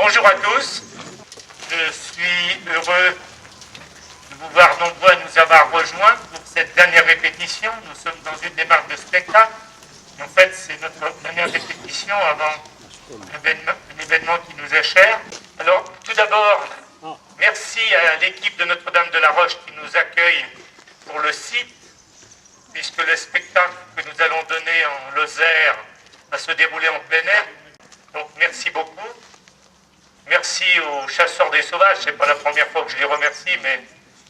Bonjour à tous, je suis heureux de vous voir nombreux à nous avoir rejoints pour cette dernière répétition. Nous sommes dans une démarche de spectacle. En fait, c'est notre dernière répétition avant un événement qui nous est cher. Alors, tout d'abord, merci à l'équipe de Notre-Dame de la Roche qui nous accueille pour le site, puisque le spectacle que nous allons donner en Lozère va se dérouler en plein air. Donc, merci beaucoup. Merci aux chasseurs des sauvages, c'est pas la première fois que je les remercie, mais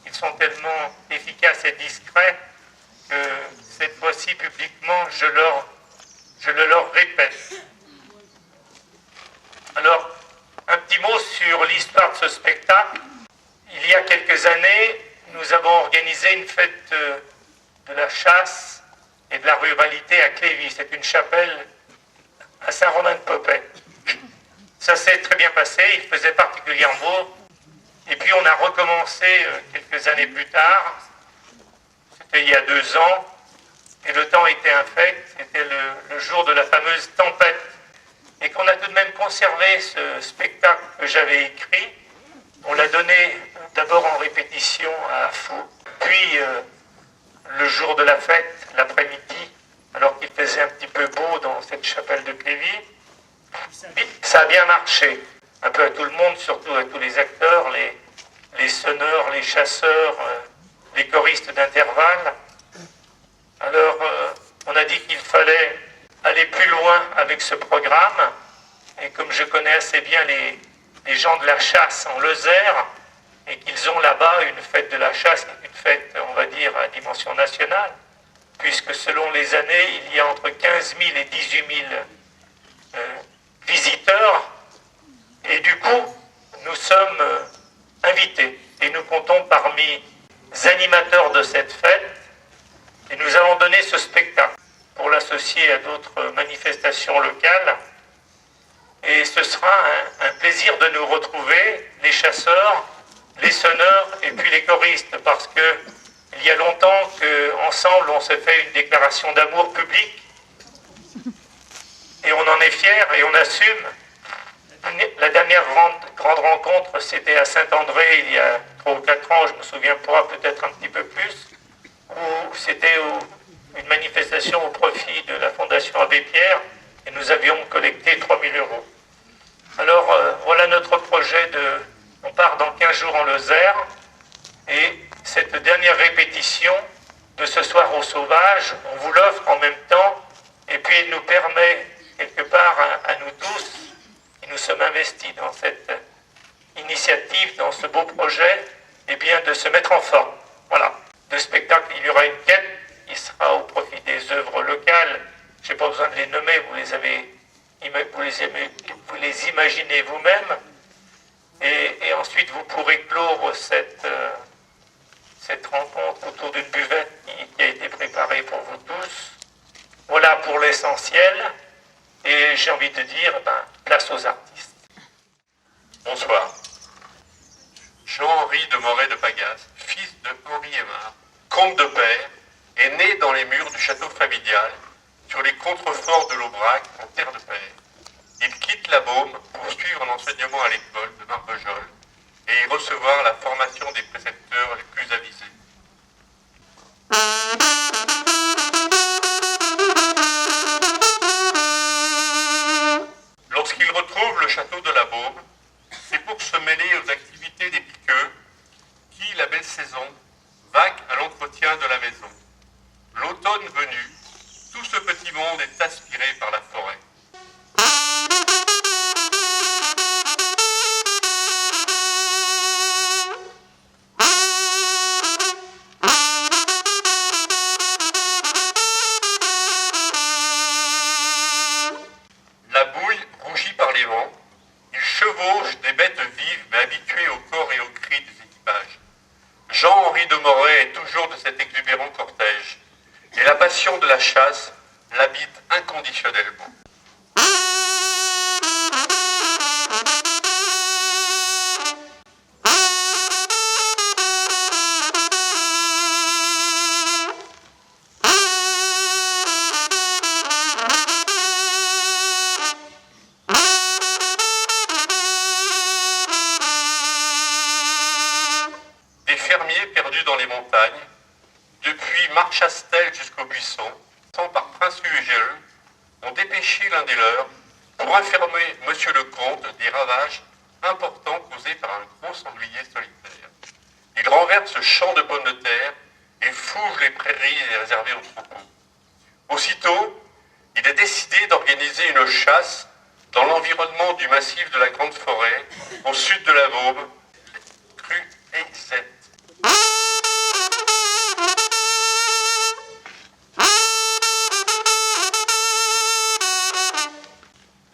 ils sont tellement efficaces et discrets que cette fois-ci, publiquement, je le leur répète. Alors, un petit mot sur l'histoire de ce spectacle. Il y a quelques années, nous avons organisé une fête de la chasse et de la ruralité à Clévy. C'est une chapelle à Saint-Romain-de-Popet. Ça s'est très bien passé, il faisait particulièrement beau. Et puis on a recommencé quelques années plus tard, c'était il y a 2 ans, et le temps était infect, c'était le jour de la fameuse tempête. Et qu'on a tout de même conservé ce spectacle que j'avais écrit. On l'a donné d'abord en répétition à Fou, puis le jour de la fête, l'après-midi, alors qu'il faisait un petit peu beau dans cette chapelle de Clévy. Ça a bien marché, un peu à tout le monde, surtout à tous les acteurs, les sonneurs, les chasseurs, les choristes d'intervalle. Alors, on a dit qu'il fallait aller plus loin avec ce programme, et comme je connais assez bien les gens de la chasse en Lozère, et qu'ils ont là-bas une fête de la chasse, une fête, on va dire, à dimension nationale, puisque selon les années, il y a entre 15 000 et 18 000 visiteurs, et du coup, nous sommes invités, et nous comptons parmi les animateurs de cette fête, et nous allons donner ce spectacle pour l'associer à d'autres manifestations locales, et ce sera un plaisir de nous retrouver, les chasseurs, les sonneurs, et puis les choristes, parce que il y a longtemps qu'ensemble on s'est fait une déclaration d'amour publique, et on en est fiers et on assume. La dernière grande rencontre, c'était à Saint-André, il y a 3 ou 4 ans, je me souviens pas, peut-être un petit peu plus, où c'était une manifestation au profit de la Fondation Abbé Pierre, et nous avions collecté 3 000 €. Alors, voilà notre projet on part dans 15 jours en Lozère, et cette dernière répétition de ce soir au sauvage, on vous l'offre en même temps, et puis elle nous permet quelque part à nous tous, qui nous sommes investis dans cette initiative, dans ce beau projet, eh bien de se mettre en forme. Voilà. De spectacle, il y aura une quête qui sera au profit des œuvres locales. Je n'ai pas besoin de les nommer, vous les imaginez vous-même. Et ensuite, vous pourrez clore cette rencontre autour d'une buvette qui a été préparée pour vous tous. Voilà pour l'essentiel. Et j'ai envie de dire, place aux artistes. Bonsoir. Jean-Henri de Moret de Pagas, fils de Henri Aymar, comte de Père, est né dans les murs du château familial, sur les contreforts de l'Aubrac, en terre de Père. Il quitte la Beaume pour suivre un enseignement à l'école de Marvejols et y recevoir la formation des précepteurs les plus avisés. Lorsqu'il retrouve le château de la Beaume, c'est pour se mêler aux activités des piqueux qui, la belle saison, vaquent à l'entretien de la maison. L'automne venu, tout ce petit monde est aspiré par la forêt. La bouille, rougie par les vents, il chevauche des bêtes vives mais habituées au corps et aux cris des équipages. Jean-Henri de Moret est toujours de cet exubérant cortège, et la passion de la chasse l'habite inconditionnellement. marchassent-elles jusqu'au buisson, sans par Prince-Ugel, ont dépêché l'un des leurs pour informer monsieur le comte des ravages importants causés par un gros sanglier solitaire. Il renverse ce champ de pommes de terre et fouge les prairies réservées aux troupeaux. Aussitôt, il est décidé d'organiser une chasse dans l'environnement du massif de la Grande Forêt, au sud de la Beaume, rue Eyzet.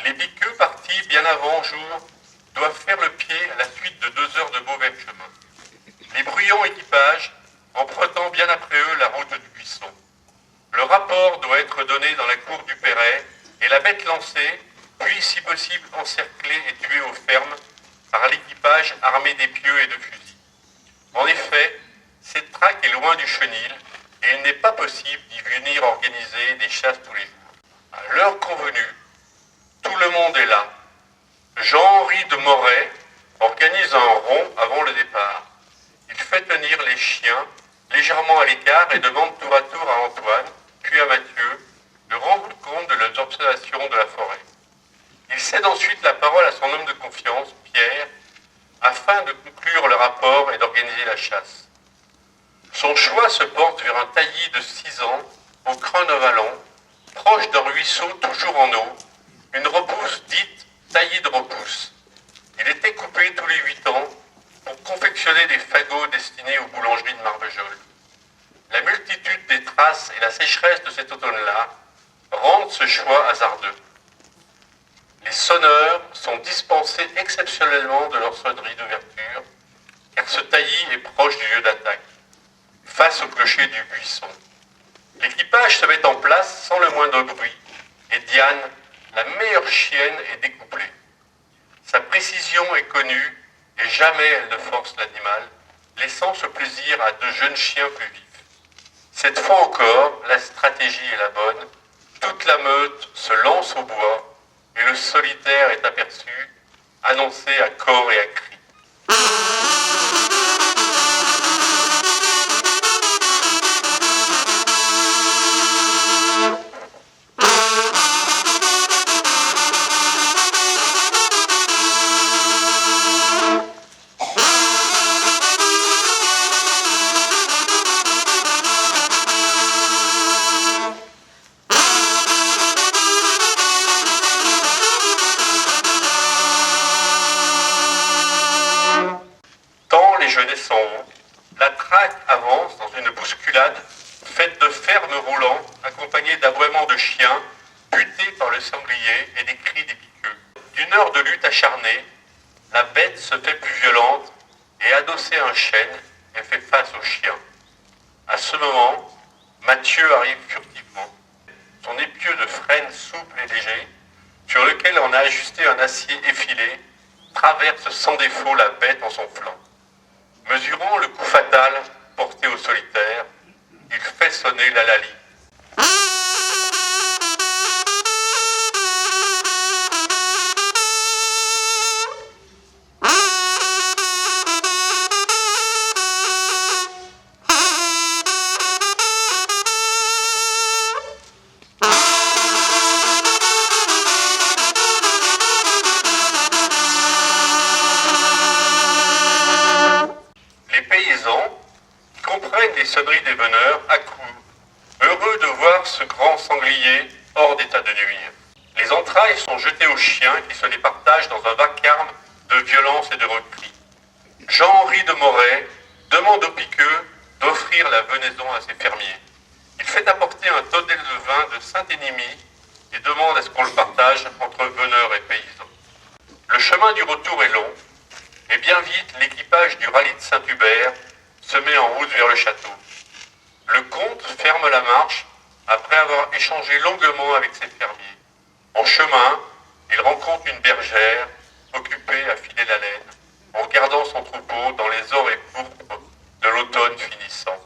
Les biqueux partis bien avant jour doivent faire le pied à la suite de 2 heures de mauvais chemin. Les bruyants équipages empruntant bien après eux la route du buisson. Le rapport doit être donné dans la cour du Perret et la bête lancée, puis si possible encerclée et tuée aux fermes par l'équipage armé d'épieux et de fusils. En effet, cette traque est loin du chenil et il n'est pas possible d'y venir organiser des chasses tous les jours. À l'heure convenue, tout le monde est là. Jean-Henri de Moret organise un rond avant le départ. Il fait tenir les chiens légèrement à l'écart et demande tour à tour à Antoine, puis à Mathieu, de rendre compte de leurs observations de la forêt. Il cède ensuite la parole à son homme de confiance, Pierre, afin de conclure le rapport et d'organiser la chasse. Son choix se porte vers un taillis de 6 ans, au crâne vallon, proche d'un ruisseau toujours en eau, une repousse dite taillis de repousse. Il était coupé tous les 8 ans pour confectionner des fagots destinés aux boulangeries de Marvejols. La multitude des traces et la sécheresse de cet automne-là rendent ce choix hasardeux. Les sonneurs sont dispensés exceptionnellement de leur sonnerie d'ouverture, car ce taillis est proche du lieu d'attaque, face au clocher du buisson. L'équipage se met en place sans le moindre bruit, et Diane, la meilleure chienne, est découplée. Sa précision est connue, et jamais elle ne force l'animal, laissant ce plaisir à de jeunes chiens plus vifs. Cette fois encore, la stratégie est la bonne. Toute la meute se lance au bois et le solitaire est aperçu, annoncé à corps et à cri. La traque avance dans une bousculade faite de fermes roulants, accompagnée d'aboiements de chiens, butés par le sanglier et des cris des piqueux. D'une heure de lutte acharnée, la bête se fait plus violente et adossée à un chêne, elle fait face aux chiens. À ce moment, Mathieu arrive furtivement. Son épieu de frêne souple et léger, sur lequel on a ajusté un acier effilé, traverse sans défaut la bête en son flanc. Mesurant le coup fatal porté au solitaire, il fait sonner l'alali. Les sonneries des veneurs accourent, heureux de voir ce grand sanglier hors d'état de nuire. Les entrailles sont jetées aux chiens qui se les partagent dans un vacarme de violence et de repris. Jean-Henri de Moret demande aux piqueux d'offrir la venaison à ses fermiers. Il fait apporter un tonnel de vin de Saint-Énimie et demande à ce qu'on le partage entre veneurs et paysans. Le chemin du retour est long, et bien vite l'équipage du rallye de Saint-Hubert se met en route vers le château. Le comte ferme la marche après avoir échangé longuement avec ses fermiers. En chemin, il rencontre une bergère occupée à filer la laine, en gardant son troupeau dans les orées pourpres de l'automne finissant.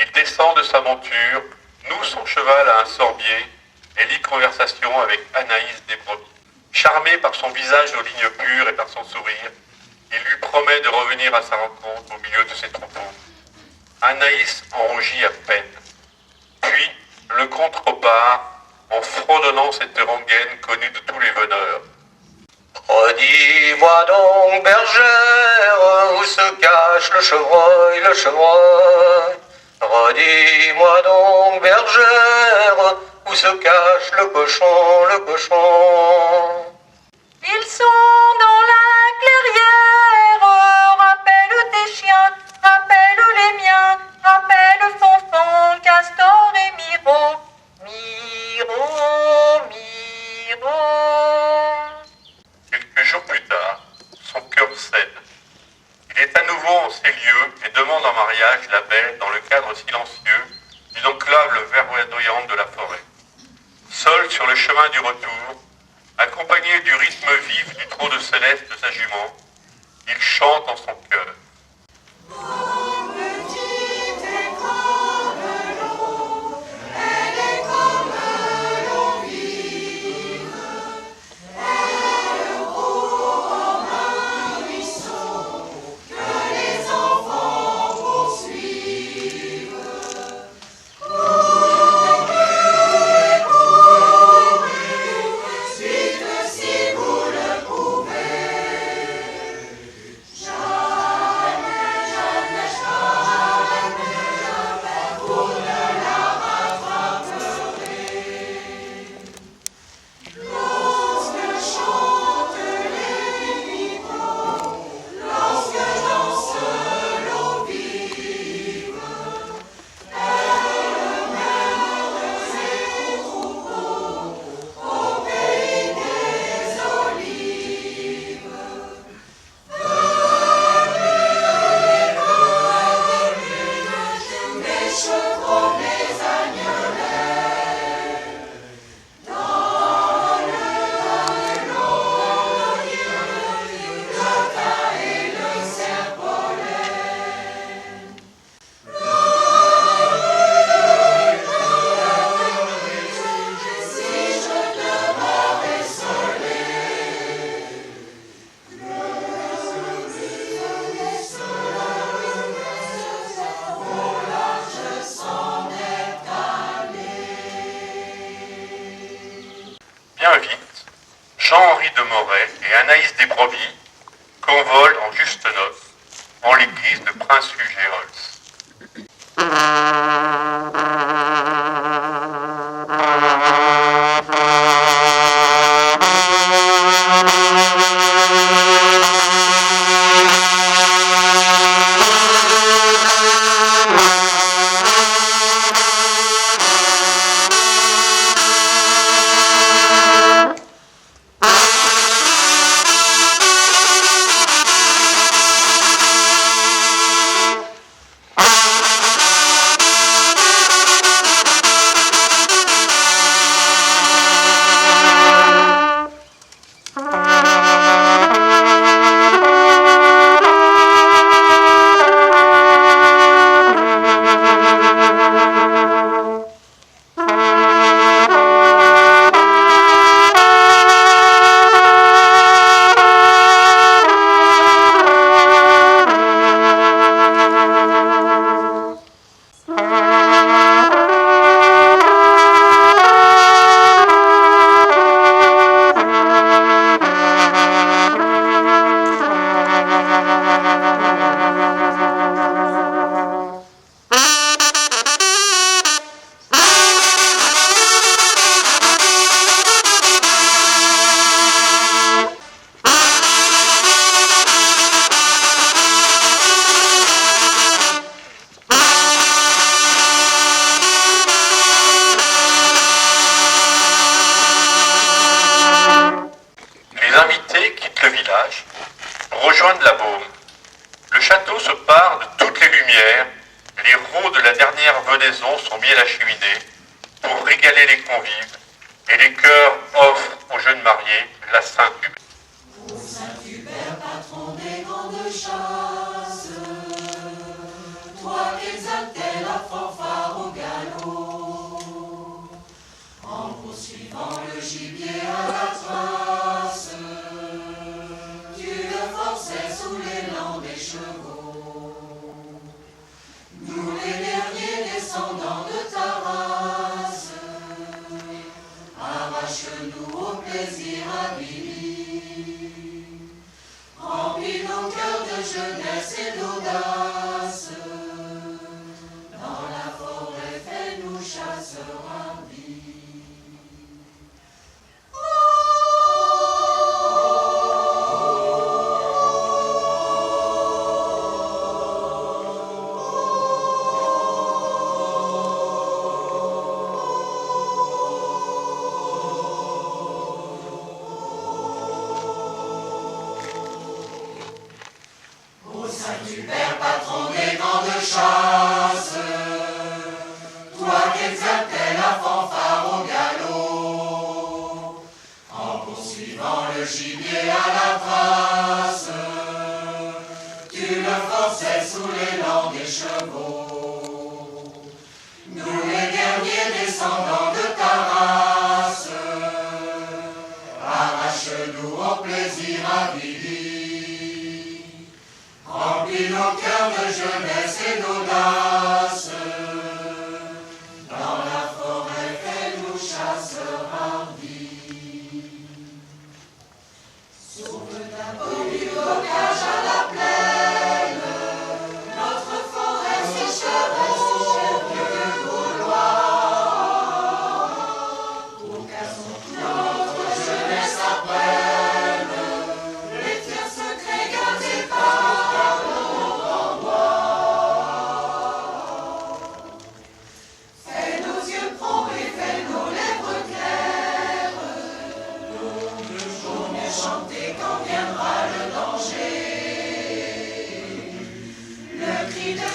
Il descend de sa monture, noue son cheval à un sorbier et lit conversation avec Anaïs Desbrebis. Charmé par son visage aux lignes pures et par son sourire, il lui promet de revenir à sa rencontre au milieu de ses troupeaux. Anaïs en rougit à peine. Puis le comte repart en fredonnant cette rengaine connue de tous les veneurs. Redis-moi donc, bergère, où se cache le chevreuil, le chevreuil. Redis-moi donc, bergère, où se cache le cochon, le cochon. Ils sont dans la clairière, rappelle tes chiens, rappelle les miens, rappelle Fonfon, Castor et Miro. Miro, Miro. Quelques jours plus tard, son cœur cède. Il est à nouveau en ces lieux et demande en mariage la belle dans le cadre silencieux d'une enclave verdoyante de la forêt. Seul sur le chemin du retour, accompagné du rythme vif du trot de céleste de sa jument, il chante en son cœur. Bien vite, Jean-Henri de Moret et Anaïs des Brebis convolent en juste noces en l'église de Prince-Hugh-Gérols. rejoindre la Baume. Le château se pare de toutes les lumières, les roues de la dernière venaison sont mis à la cheminée pour régaler les convives, et les chœurs offrent aux jeunes mariés la Saint-Hubert. Ô Saint-Hubert, patron des grandes chasses, toi qu'exaltais la fanfare au galop, en poursuivant le gibier à la trace, tu le forçais sous l'élan des chevaux. Nous de jeunesse et d'audace. Dans la forêt, fais-nous chasseurs hardis. Saint-Hubert, patron des grandes chasses, toi qu'exaltais la fanfare au galop, en poursuivant le gibier à la trace, tu le forçais sous l'élan des chevaux. Nous les derniers descendants de ta race, arrache-nous au plaisir avidi. Remplis nos cœurs de jeunesse et d'audace. Dans la forêt, fais-nous chasseurs hardis. Sauve d'abord du bocage à la plaine, notre forêt sécheresse de Gaulois. Pour qu'à son tour notre jeunesse apprenne les tiers secrets gardés par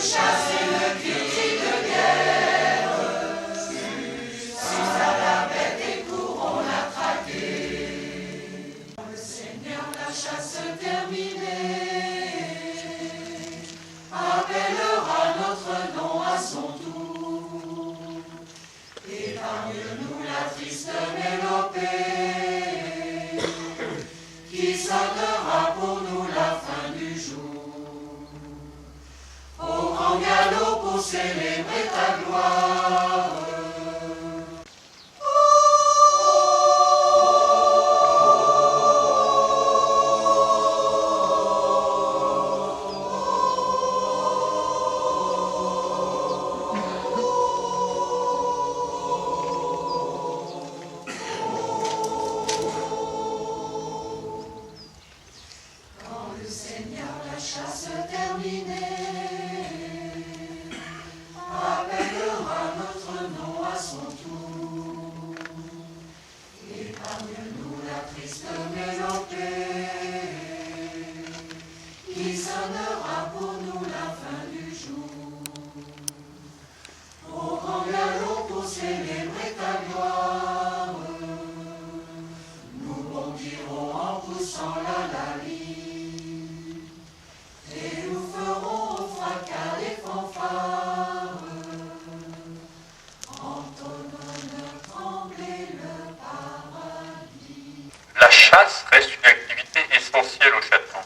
chasse et le cri de guerre. Si à la bête et courons la traquer. Le Seigneur, la chasse terminée, appellera notre nom à son tour. Épargne-nous la triste mélopée qui sonnera pour nous la fin du jour. Au grand galop pour célébrer ta gloire. Quand le Seigneur la chasse terminée, appellera notre nom à son tour. Épargne-nous la triste mélopée qui sonnera pour nous la fin du jour. Au grand galop pour célébrer ta gloire, nous bondirons en poussant la lie et nous ferons au fracas des fanfares. La chasse reste une activité essentielle au château.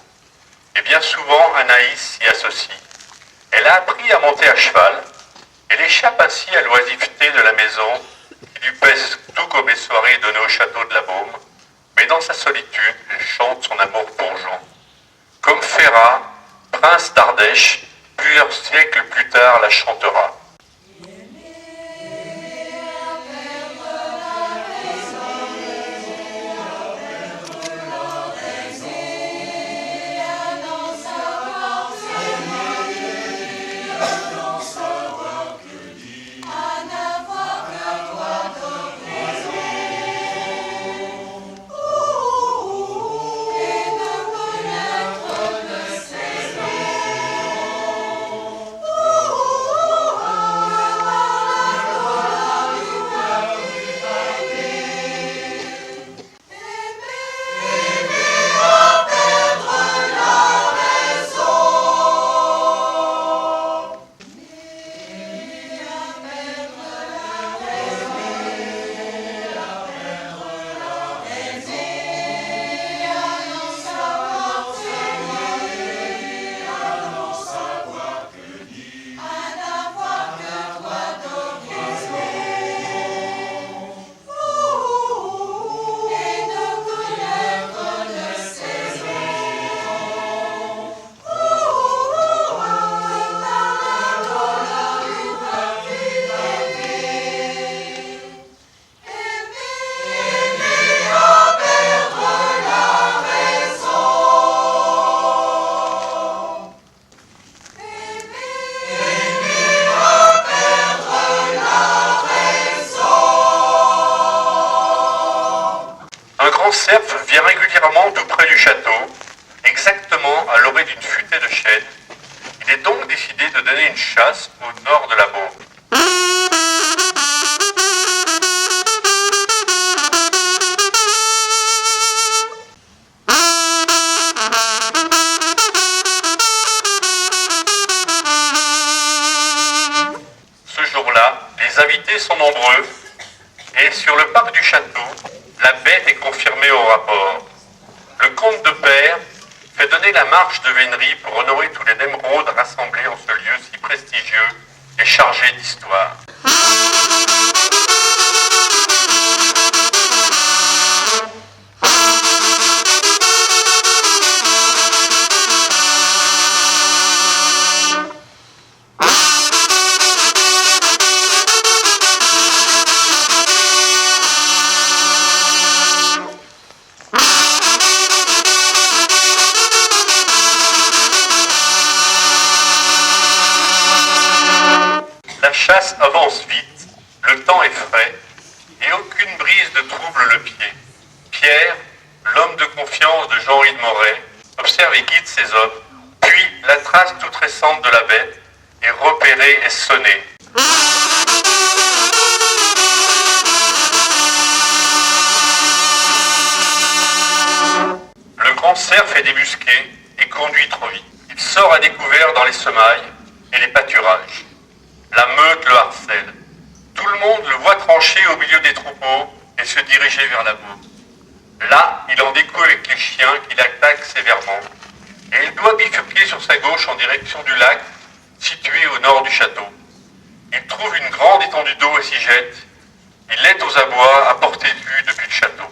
Et bien souvent, Anaïs s'y associe. Elle a appris à monter à cheval. Elle échappe ainsi à l'oisiveté de la maison qui lui pèse tout comme les soirées données au château de la Baume. Mais dans sa solitude, elle chante son amour pour Jean. Comme Ferrat, prince d'Ardèche, plusieurs siècles plus tard la chantera. Oh, entourée d'une futaie de chênes. Il est donc décidé de donner une chasse au nord de la Baume. Ce jour-là, les invités sont nombreux et sur le parc du château, la bête est confirmée au rapport. Le comte de Peyre fait donner la marche de vénerie pour honorer tous les émeraudes rassemblés en ce lieu si prestigieux et chargé d'histoire. La chasse avance vite, le temps est frais, et aucune brise ne trouble le pied. Pierre, l'homme de confiance de Jean-Henri de Moret, observe et guide ses hommes, puis la trace toute récente de la bête est repérée et sonnée. Le grand cerf est débusqué et conduit trop vite. Il sort à découvert dans les semailles et les pâturages. La meute le harcèle. Tout le monde le voit trancher au milieu des troupeaux et se diriger vers la Baume. Là, il en découle avec les chiens qui l'attaquent sévèrement. Et il doit bifurquer sur sa gauche en direction du lac, situé au nord du château. Il trouve une grande étendue d'eau et s'y jette. Il est aux abois, à portée de vue depuis le château.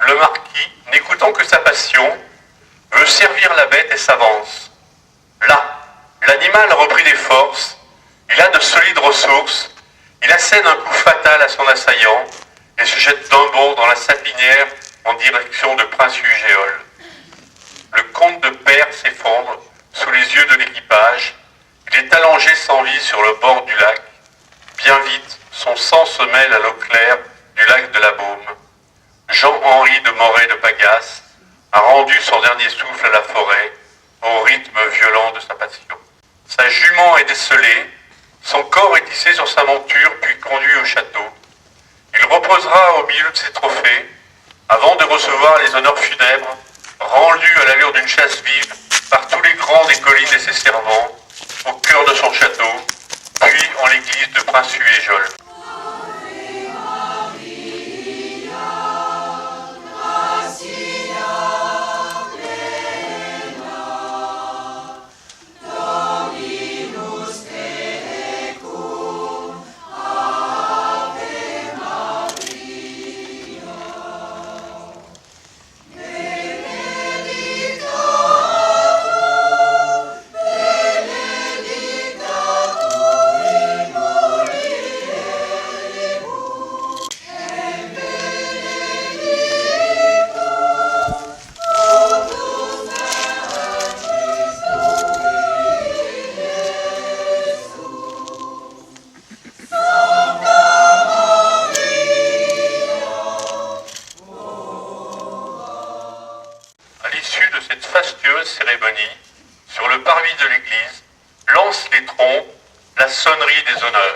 Le marquis, n'écoutant que sa passion, veut servir la bête et s'avance. Là, l'animal a repris des forces, il a de solides ressources, il assène un coup fatal à son assaillant et se jette d'un bond dans la sapinière en direction de Prince-Hugéole. Le comte de Peyre s'effondre sous les yeux de l'équipage, il est allongé sans vie sur le bord du lac. Bien vite, son sang se mêle à l'eau claire du lac de la Baume. Jean-Henri de Moret de Pagasse a rendu son dernier souffle à la forêt au rythme violent de sa passion. Sa jument est décelée, son corps est hissé sur sa monture puis conduit au château. Il reposera au milieu de ses trophées avant de recevoir les honneurs funèbres rendus à l'allure d'une chasse vive par tous les grands des collines et ses servants au cœur de son château, puis en l'église de Prince-Hugéole. À l'issue de cette fastueuse cérémonie, sur le parvis de l'église, lance les trompes la sonnerie des honneurs.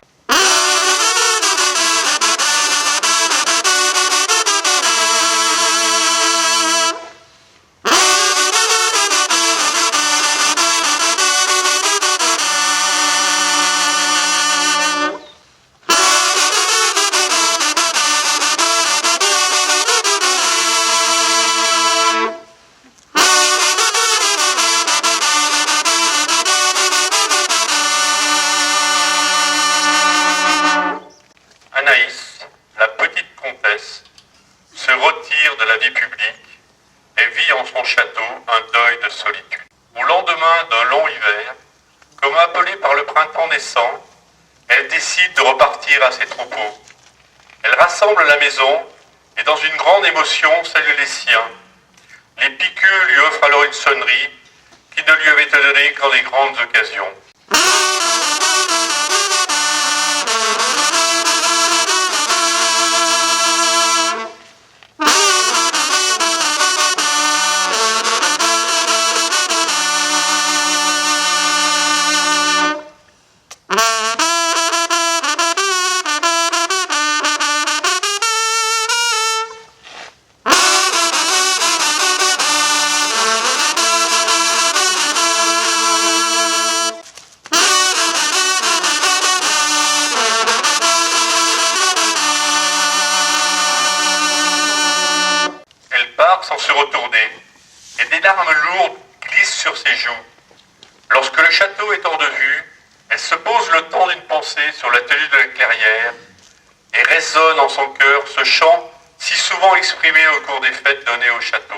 Anaïs, la petite comtesse, se retire de la vie publique et vit en son château un deuil de solitude. Au lendemain d'un long hiver, comme appelée par le printemps naissant, elle décide de repartir à ses troupeaux. Elle rassemble la maison et dans une grande émotion salue les siens. Les piqueux lui offrent alors une sonnerie qui ne lui avait été donné qu'en les grandes occasions. Sans se retourner, et des larmes lourdes glissent sur ses joues. Lorsque le château est hors de vue, elle se pose le temps d'une pensée sur la tenue de la clairière et résonne en son cœur ce chant si souvent exprimé au cours des fêtes données au château.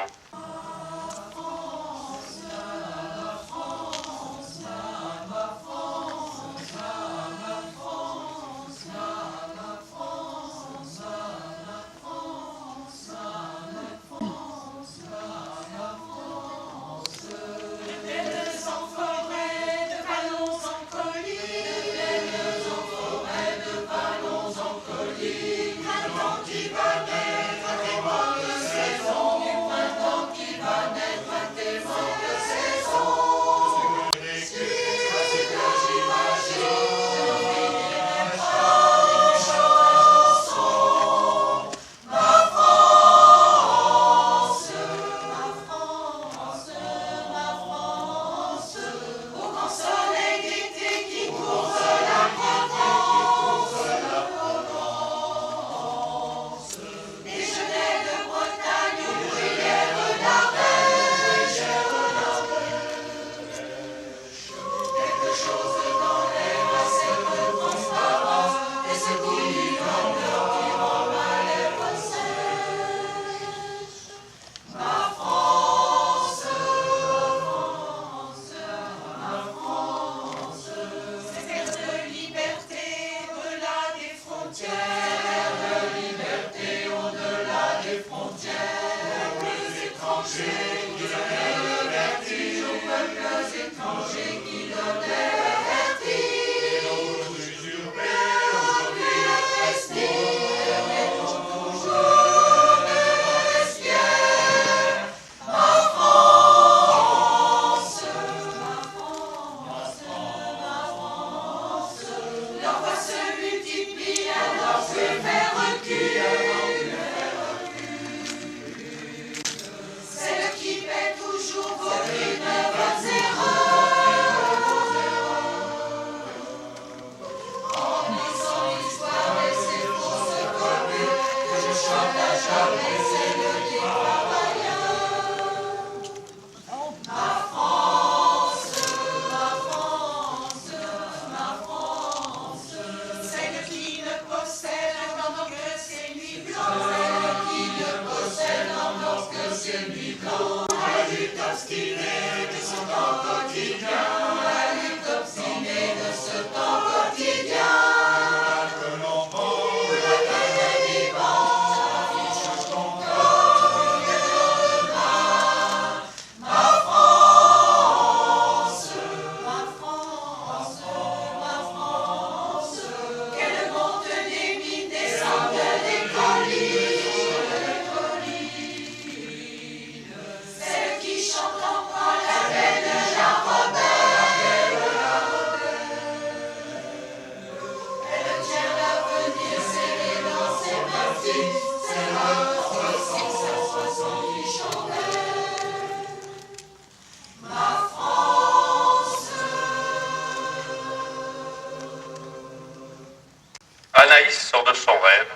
Anaïs sort de son rêve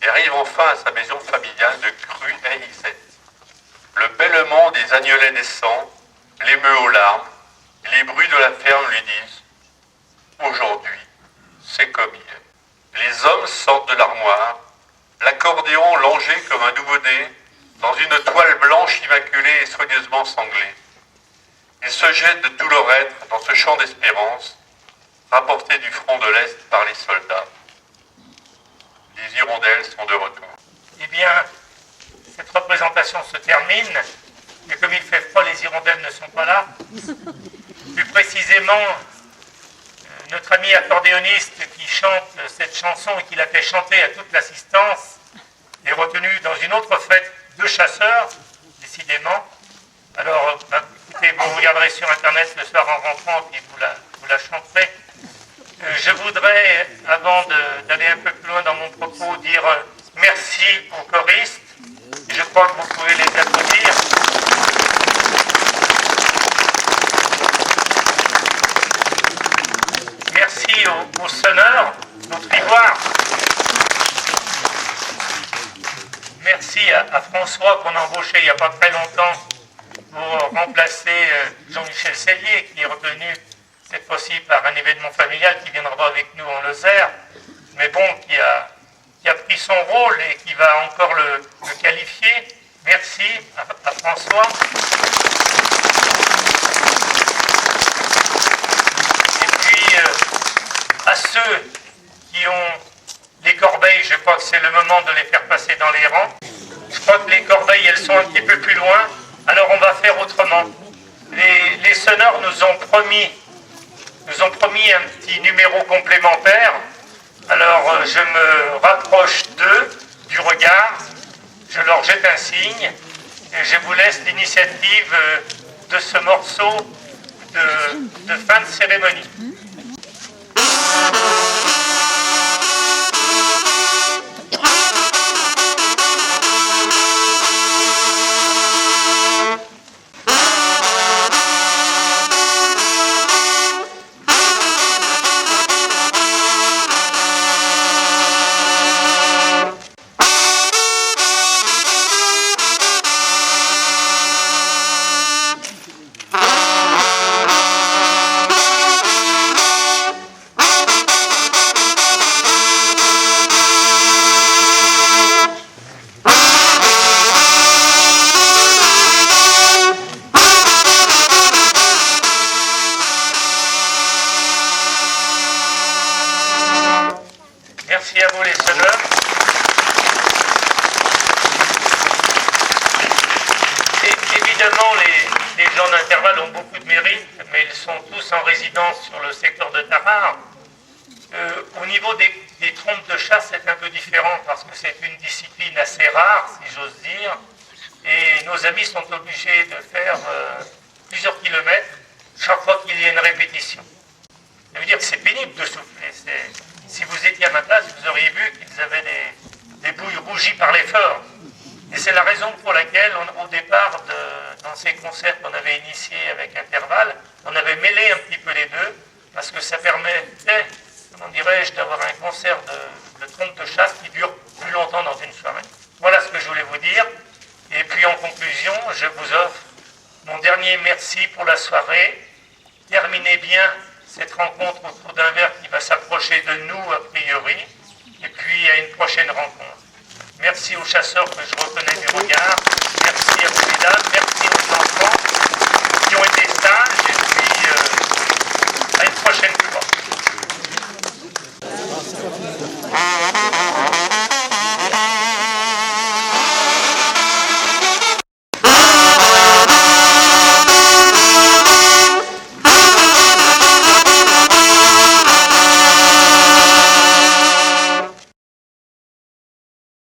et arrive enfin à sa maison familiale de Crueillisette. Le bêlement des agnelets descend, l'émeut aux larmes, et les bruits de la ferme lui disent « Aujourd'hui, c'est comme hier ». Les hommes sortent de l'armoire, l'accordéon langé comme un nouveau-né dans une toile blanche immaculée et soigneusement sanglée. Ils se jettent de tout leur être dans ce chant d'espérance, rapporté du front de l'Est par les soldats. Les hirondelles sont de retour. Eh bien, cette représentation se termine mais comme il fait froid, les hirondelles ne sont pas là. Plus précisément, notre ami accordéoniste qui chante cette chanson et qui l'a fait chanter à toute l'assistance est retenu dans une autre fête de chasseurs, décidément. Alors, écoutez, vous regarderez sur Internet le soir en rentrant et vous la chanterez. Je voudrais, avant d'aller un peu plus loin dans mon propos, dire merci aux choristes. Je crois que vous pouvez les applaudir. Merci aux sonneurs, aux trivoires. Merci à François qu'on a embauché il n'y a pas très longtemps pour remplacer Jean-Michel Sellier, qui est retenu cette fois-ci par un événement familial qui viendra avec nous en Lozère, mais bon, qui a pris son rôle et qui va encore le qualifier. Merci à François. Et puis à ceux qui ont les corbeilles, je crois que c'est le moment de les faire passer dans les rangs. Je crois que les corbeilles, elles sont un petit peu plus loin, alors on va faire autrement. Les sonneurs nous ont promis un petit numéro complémentaire. Alors je me rapproche d'eux, du regard, je leur jette un signe et je vous laisse l'initiative de ce morceau de fin de cérémonie. Merci à vous les sonneurs. Et évidemment, les gens d'intervalle ont beaucoup de mérite, mais ils sont tous en résidence sur le secteur de Tarare. Au niveau des trompes de chasse, c'est un peu différent parce que c'est une discipline assez rare, si j'ose dire, et nos amis sont obligés de faire plusieurs kilomètres chaque fois qu'il y a une répétition. Ça veut dire que c'est pénible de souffler. Si vous étiez à ma place, vous auriez vu qu'ils avaient des bouilles rougies par l'effort. Et c'est la raison pour laquelle, au départ, dans ces concerts qu'on avait initiés avec Intervalle, on avait mêlé un petit peu les deux, parce que ça permettait, comment dirais-je, d'avoir un concert de trompe de chasse qui dure plus longtemps dans une soirée. Voilà ce que je voulais vous dire. Et puis en conclusion, je vous offre mon dernier merci pour la soirée. Terminez bien cette rencontre autour d'un verre qui va s'approcher de nous a priori, et puis à une prochaine rencontre. Merci aux chasseurs que je reconnais du regard.